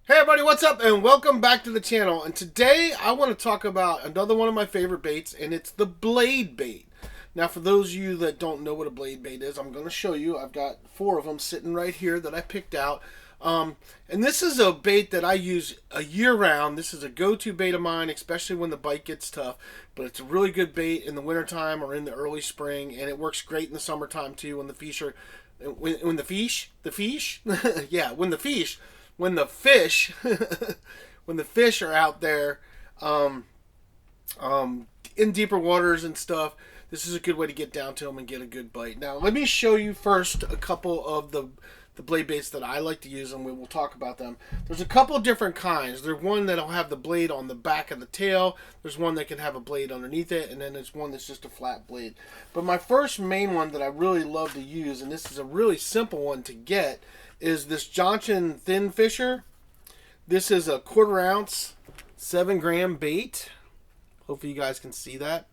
Hey everybody, what's up and welcome back to the channel. And today I want to talk about another one of my favorite baits, and it's the blade bait. Now for those of you that don't know what a blade bait is, I'm going to show you. I've got 4 of them sitting right here that I picked out. And this is a bait that I use a year round. This is a go-to bait of mine, especially when the bite gets tough. But it's a really good bait in the wintertime or in the early spring, and it works great in the summertime too when the fish are when the fish yeah, when the fish when the fish when the fish are out there in deeper waters and stuff. This is a good way to get down to them and get a good bite. Now let me show you first a couple of the blade baits that I like to use, and we will talk about them. There's a couple different kinds. There's one that'll have the blade on the back of the tail. There's one that can have a blade underneath it, and then there's one that's just a flat blade. But my first main one that I really love to use, and this is a really simple one to get, is this Johnson Thin Fisher. This is a 1/4 ounce, 7-gram bait. Hopefully you guys can see that.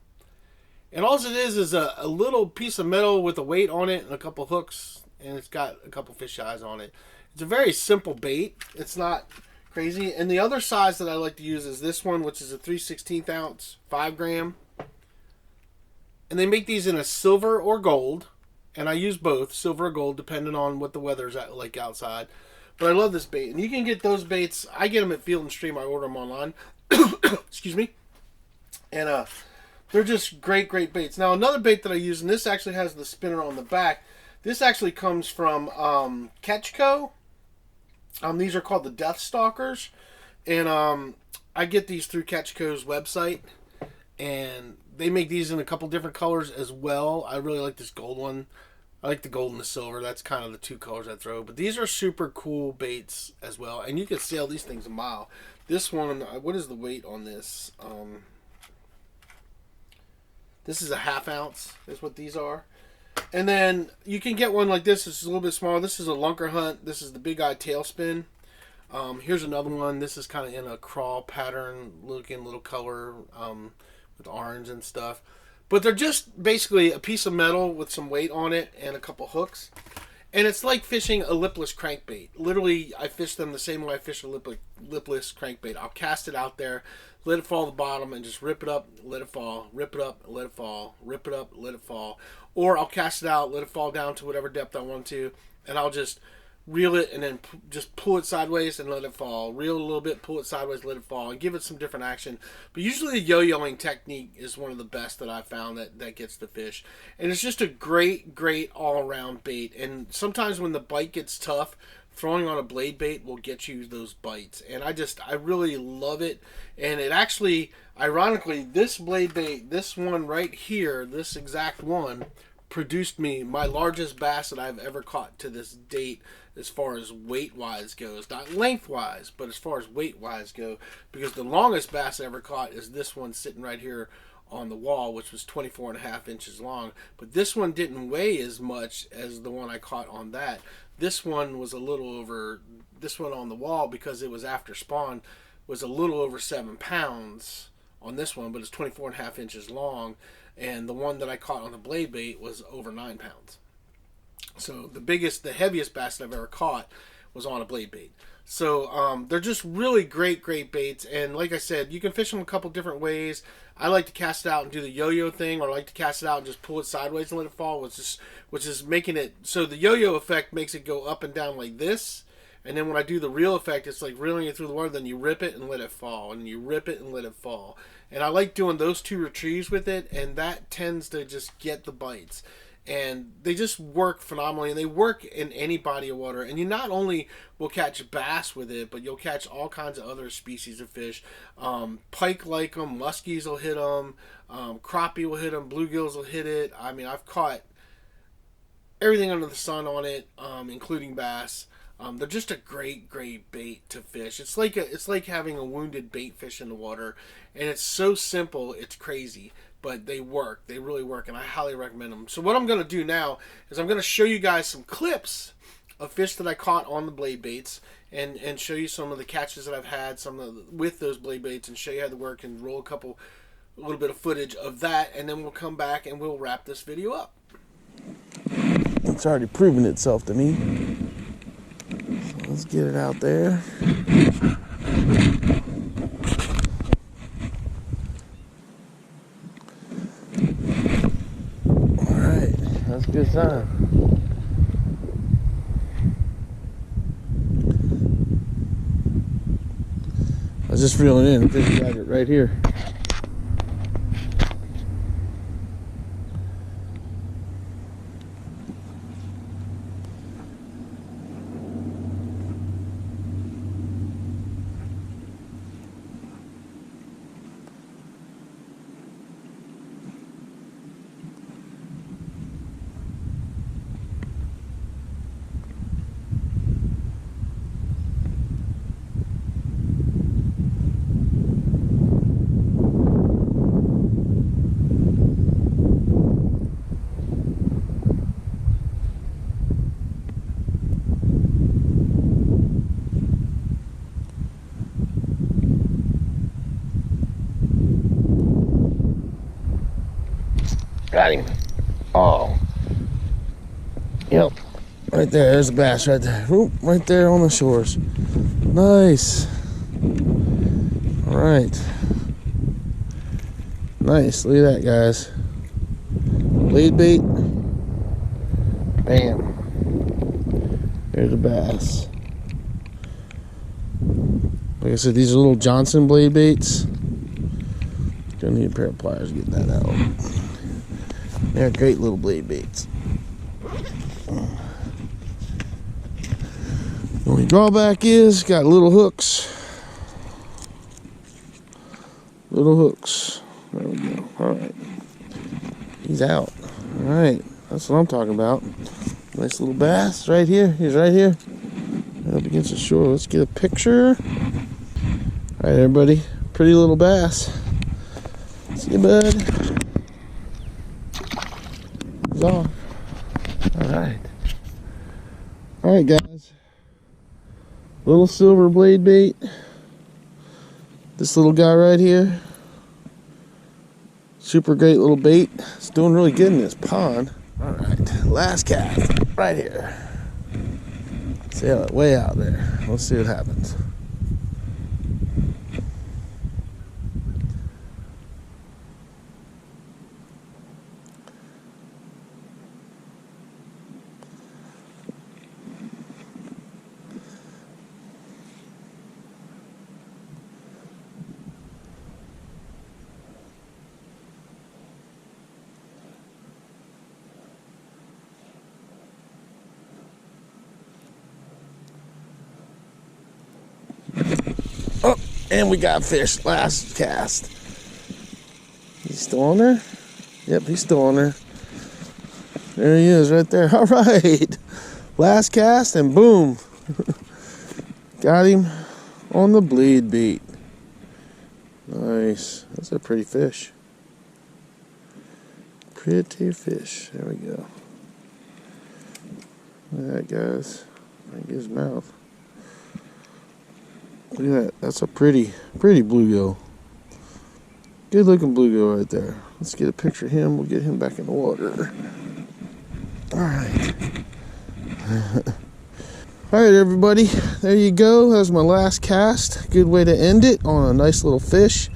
And all it is a little piece of metal with a weight on it and a couple hooks, and it's got a couple fish eyes on it. It's a very simple bait. It's not crazy. And the other size that I like to use is this one, which is a 3/16 ounce, 5-gram. And they make these in a silver or gold. And I use both, silver or gold, depending on what the weather's like outside. But I love this bait. And you can get those baits. I get them at Field & Stream. I order them online. Excuse me. And they're just great baits. Now, another bait that I use, and this actually has the spinner on the back. This actually comes from Ketchco. These are called the Death Stalkers. And I get these through Ketchco's website. And they make these in a couple different colors as well. I really like this gold one. I like the gold and the silver. That's kind of the 2 colors I throw. But these are super cool baits as well. And you can sail these things a mile. This one, what is the weight on this? This is a 1/2 ounce. Is what these are. And then you can get one like this. It's a little bit smaller. This is a lunker hunt. This is the big eye tailspin. Here's another one. This is kind of in a crawl pattern looking little color with orange and stuff. But they're just basically a piece of metal with some weight on it and a couple hooks. And it's like fishing a lipless crankbait. Literally, I fish them the same way I fish a lipless crankbait. I'll cast it out there, let it fall to the bottom, and just rip it up, let it fall, rip it up, let it fall, rip it up, let it fall. Or I'll cast it out, let it fall down to whatever depth I want to, and I'll just reel it and then just pull it sideways and let it fall. Reel it a little bit, pull it sideways, let it fall, and give it some different action. But usually the yo-yoing technique is one of the best that I've found that gets the fish. And it's just a great all-around bait. And sometimes when the bite gets tough, throwing on a blade bait will get you those bites. And I really love it. And it actually, ironically, this blade bait, this one right here, this exact one, produced me my largest bass that I've ever caught to this date, as far as weight wise goes. Not length wise, but as far as weight wise go, because the longest bass I ever caught is this one sitting right here on the wall, which was 24.5 inches long. But this one didn't weigh as much as the one I caught on that. This one was a little over, this one on the wall, because it was after spawn, was a little over 7 pounds on this one, but it's 24.5 inches long. And the one that I caught on the blade bait was over 9 pounds. So the heaviest bass that I've ever caught was on a blade bait. So they're just really great baits. And like I said, you can fish them a couple different ways. I like to cast it out and do the yo-yo thing, or I like to cast it out and just pull it sideways and let it fall, which is making it so the yo-yo effect makes it go up and down like this. And then when I do the reel effect, it's like reeling it through the water. Then you rip it and let it fall, and you rip it and let it fall. And I like doing those 2 retrieves with it, and that tends to just get the bites. And they just work phenomenally, and they work in any body of water. And you not only will catch bass with it, but you'll catch all kinds of other species of fish. Pike like them, muskies will hit them, crappie will hit them, bluegills will hit it. I mean, I've caught everything under the sun on it, including bass. They're just a great bait to fish. It's like having a wounded bait fish in the water, and it's so simple, it's crazy, but they work. They really work, and I highly recommend them. So what I'm going to do now is I'm going to show you guys some clips of fish that I caught on the blade baits, and show you some of the catches that I've had with those blade baits, and show you how they work, and roll a little bit of footage of that, and then we'll come back and we'll wrap this video up. It's already proven itself to me. So Let's get it out there. All right, that's a good sign. I was just reeling in. Fish got it right here. Got him. Oh. Yep. Right there. There's a bass right there. Oop, right there on the shores. Nice. All right. Nice. Look at that, guys. Blade bait. Bam. There's a bass. Like I said, these are little Johnson blade baits. Gonna need a pair of pliers to get that out. They're great little blade baits. The only drawback is got little hooks. Little hooks. There we go. Alright. He's out. Alright. That's what I'm talking about. Nice little bass right here. He's right here. Right up against the shore. Let's get a picture. Alright, everybody. Pretty little bass. See you, bud. He's off. Alright. Alright, guys. Little silver blade bait. This little guy right here. Super great little bait. It's doing really good in this pond. Alright, last cast right here. Sail it way out there. Let's see what happens. Oh, and we got fish. Last cast. He's still on there? Yep, he's still on there. There he is right there. All right. Last cast and boom. Got him on the bleed bait. Nice. That's a pretty fish. Pretty fish. There we go. Look at that, guys. Look at his mouth. Look at that. That's a pretty bluegill. Good looking bluegill right there. Let's get a picture of him. We'll get him back in the water. Alright. Alright, everybody. There you go. That was my last cast. Good way to end it on a nice little fish.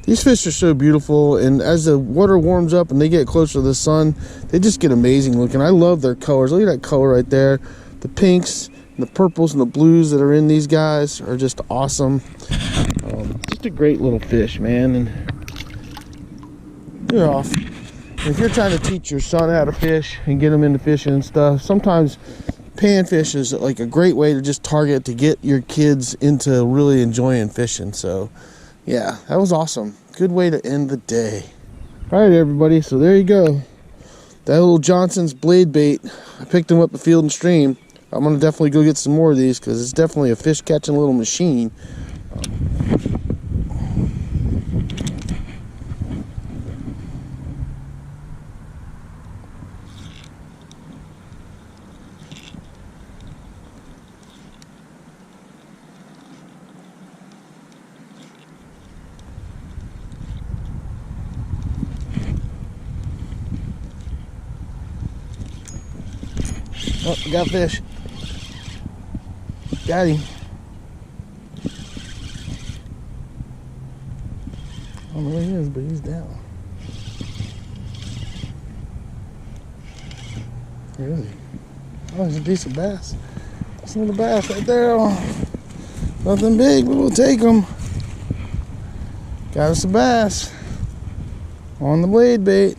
These fish are so beautiful, and as the water warms up and they get closer to the sun, they just get amazing looking. I love their colors. Look at that color right there. The pinks, and the purples, and the blues that are in these guys are just awesome. Just a great little fish, man. And you're off. If you're trying to teach your son how to fish and get him into fishing and stuff, sometimes panfish is like a great way to just target to get your kids into really enjoying fishing. So yeah, that was awesome. Good way to end the day. All right, everybody, so there you go. That little Johnson's blade bait. I picked him up at Field and Stream. I'm gonna definitely go get some more of these because it's definitely a fish catching little machine. Oh, we got fish. Got him. I don't know where he is, but he's down. Where is he? Oh, he's a decent bass. That's a little bass right there. Nothing big, but we'll take him. Got us a bass on the blade bait.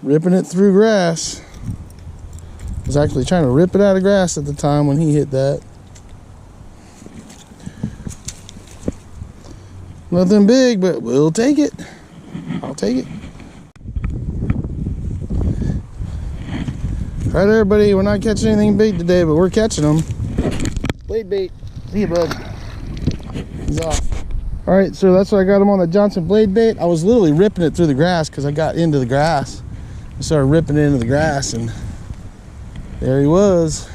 Ripping it through grass. I was actually trying to rip it out of grass at the time when he hit that. Nothing big, but we'll take it. I'll take it. All right, everybody, we're not catching anything big today, but we're catching them. Blade bait. See you, bud. He's off. All right, so that's why I got him on the Johnson blade bait. I was literally ripping it through the grass because I got into the grass. I started ripping it into the grass, and there he was.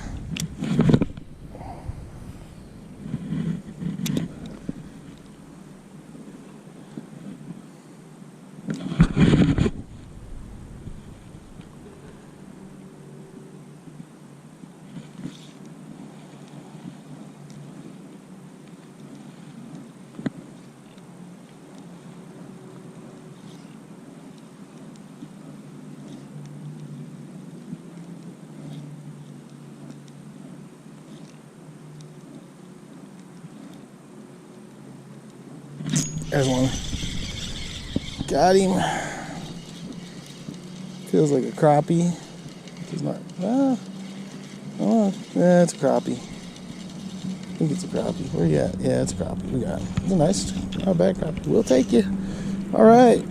There's one. Got him. Feels like a crappie. He's not. Yeah, it's a crappie. I think it's a crappie. Where you at? Yeah, it's a crappie. We got him. It's a nice, not a bad crappie. We'll take you. All right.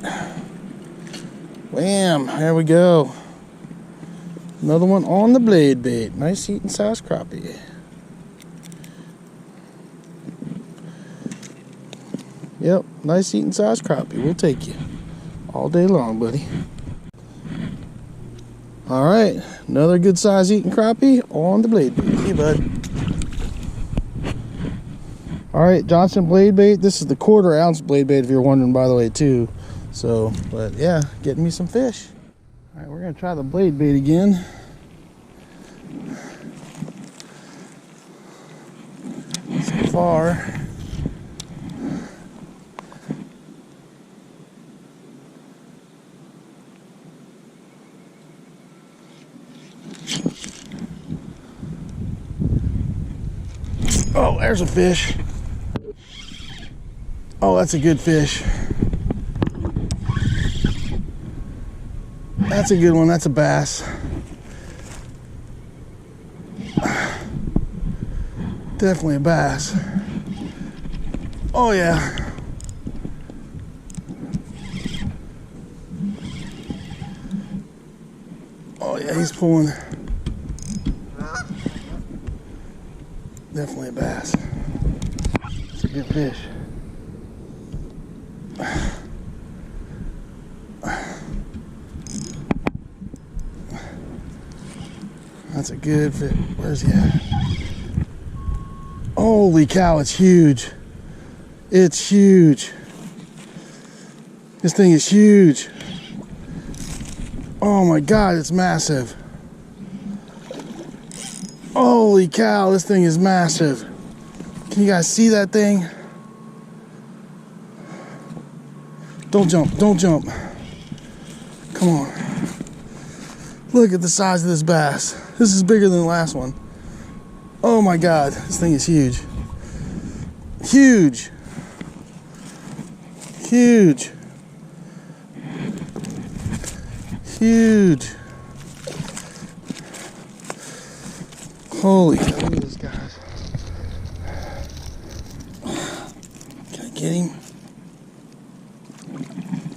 Wham. There we go. Another one on the blade bait. Nice eating size crappie. Yep, nice eating size crappie. We'll take you all day long, buddy. All right, another good size eating crappie on the blade bait. Hey, bud. All right, Johnson blade bait. This is the 1/4 ounce blade bait, if you're wondering, by the way, too. So, but yeah, getting me some fish. All right, we're gonna try the blade bait again. So far. Oh, there's a fish. Oh, that's a good fish. That's a good one. That's a bass. Definitely a bass. Oh, yeah. Oh, yeah, he's pulling. Definitely a bass. It's a good fish. That's a good fish. Where's he at? Holy cow, it's huge. It's huge. This thing is huge. Oh my God, it's massive. Holy cow, this thing is massive. Can you guys see that thing? Don't jump, don't jump. Come on. Look at the size of this bass. This is bigger than the last one. Oh my God, this thing is huge. Huge. Huge. Huge. Holy cow, look at this, guys. Can I get him?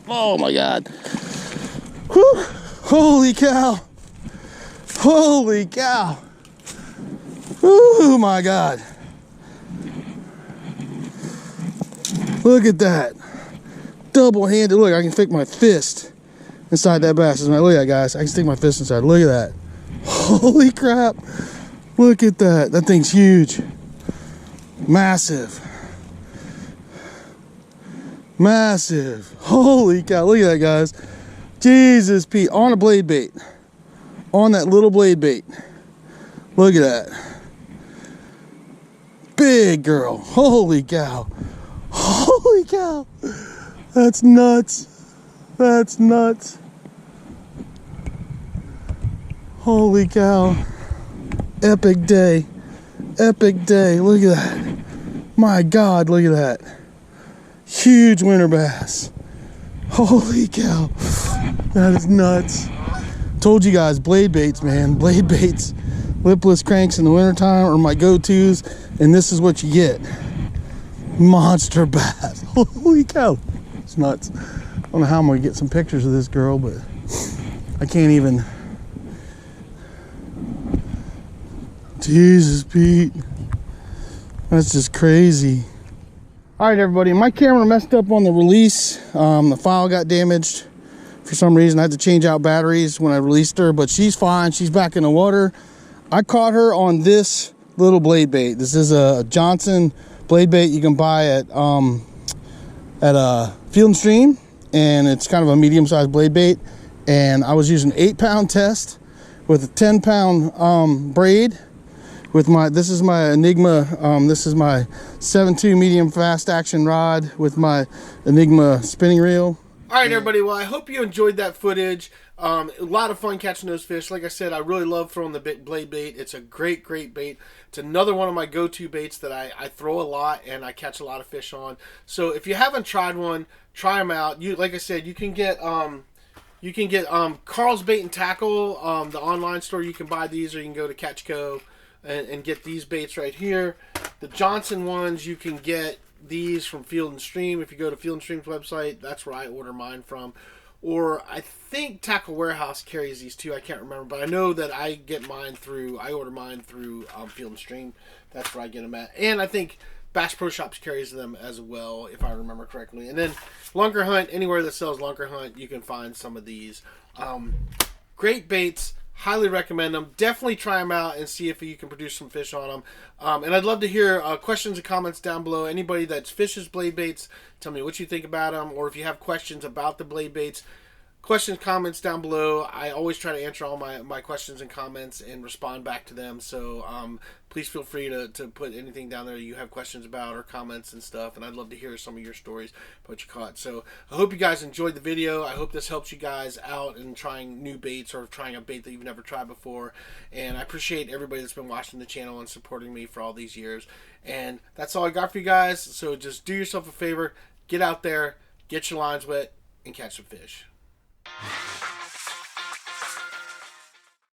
Oh my God. Whew. Holy cow. Holy cow. Oh my God. Look at that. Double-handed. Look, I can stick my fist inside that bass. Look at that, guys. I can stick my fist inside. Look at that. Holy crap. Look at that. That thing's huge. Massive. Massive. Holy cow. Look at that, guys. Jesus Pete. On a blade bait. On that little blade bait. Look at that. big girl. Holy cow. Holy cow. That's nuts. That's nuts. Holy cow. Epic day. Epic day. Look at that. My God, look at that. Huge winter bass. Holy cow. That is nuts. Told you guys, blade baits, man. Blade baits. Lipless cranks in the wintertime are my go-tos, and this is what you get. Monster bass. Holy cow. It's nuts. I don't know how I'm going to get some pictures of this girl, but I can't even. Jesus, Pete. That's just crazy. All right, everybody. My camera messed up on the release. The file got damaged for some reason. I had to change out batteries when I released her, but she's fine. She's back in the water. I caught her on this little blade bait. This is a Johnson blade bait you can buy at Field and Stream, and it's kind of a medium-sized blade bait. And I was using an 8-pound test with a 10-pound braid. With this is my Enigma, this is my 7.2 medium fast action rod with my Enigma spinning reel. All right, everybody. Well, I hope you enjoyed that footage. A lot of fun catching those fish. Like I said, I really love throwing the blade bait. It's a great, great bait. It's another one of my go-to baits that I throw a lot and I catch a lot of fish on. So if you haven't tried one, try them out. Like I said, you can get Carl's Bait and Tackle, the online store. You can buy these, or you can go to Catchco and get these baits right here. The Johnson ones, you can get these from Field and Stream. If you go to Field and Stream's website, that's where I order mine from. Or I think Tackle Warehouse carries these too. I can't remember, but I know that I order mine through Field and Stream. That's where I get them at. And I think Bass Pro Shops carries them as well, if I remember correctly. And then Lunker Hunt, anywhere that sells Lunker Hunt, you can find some of these. Great baits. Highly recommend them. Definitely try them out and see if you can produce some fish on them. And I'd love to hear questions and comments down below. Anybody that fishes blade baits, tell me what you think about them. Or if you have questions about the blade baits, questions, comments down below. I always try to answer all my questions and comments and respond back to them. So please feel free to put anything down there you have questions about or comments and stuff. And I'd love to hear some of your stories about what you caught. So I hope you guys enjoyed the video. I hope this helps you guys out in trying new baits or trying a bait that you've never tried before. And I appreciate everybody that's been watching the channel and supporting me for all these years. And that's all I got for you guys. So just do yourself a favor. Get out there, get your lines wet, and catch some fish.